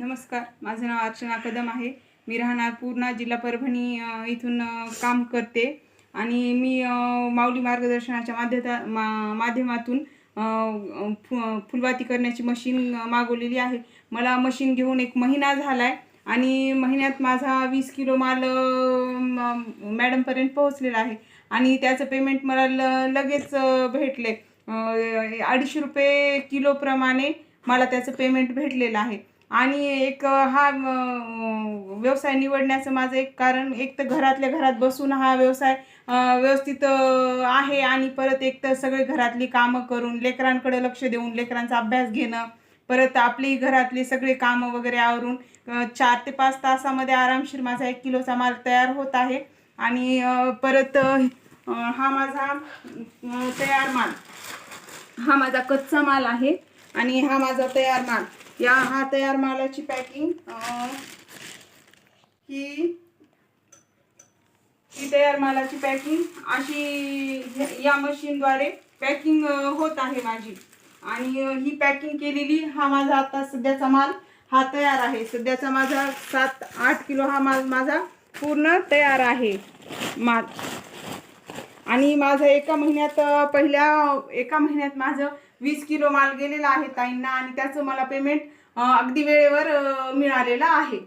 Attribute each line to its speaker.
Speaker 1: नमस्कार, माझं नाव अर्चना कदम आहे. मी राहणार पूर्णा, जिल्हा परभणी इथून काम करते आणि मी माऊली मार्गदर्शनाच्या माध्यमातून फुलवाती करण्याची मशीन मागवलेली आहे. मला मशीन घेऊन 1 महिना झाला आहे आणि महिन्यात माझा 20 किलो माल मॅडमपर्यंत पोहोचलेला आहे आणि त्याचं पेमेंट मला लगेच भेटले. 250 रुपये किलोप्रमाणे मला त्याचं पेमेंट भेटलेलं आहे. आणि एक हा व्यवसाय निवडण्याचं माझं एक कारण, एक तर घरातल्या घरात बसून हा व्यवसाय व्यवस्थित आहे आणि परत एक तर सगळे घरातली कामं करून लेकरांकडे लक्ष देऊन लेकरांचा अभ्यास घेणं, परत आपली घरातली सगळे कामं वगैरे आवरून 4 ते 5 तासामध्ये आरामशीर माझा 1 किलोचा माल तयार होत आहे. आणि परत हा माझा तयार माल, हा माझा कच्चा माल आहे आणि हा माझा तयार माल. हा तयार मालाची पॅकिंग ही तयार मालाची पॅकिंग अशी या मशीनद्वारे पॅकिंग होत आहे माझी. आणि ही पॅकिंग केलेली हा माझा आता सध्याचा माल हा तयार आहे. सध्याचा माझा 7-8 किलो हा माल माझा पूर्ण तयार आहे माल. आणि माझं एका महिन्यात माझं 20 किलो माल गेलेला आहे ताईंना आणि त्याचं मला पेमेंट अगदी वेळेवर मिळालेलं आहे.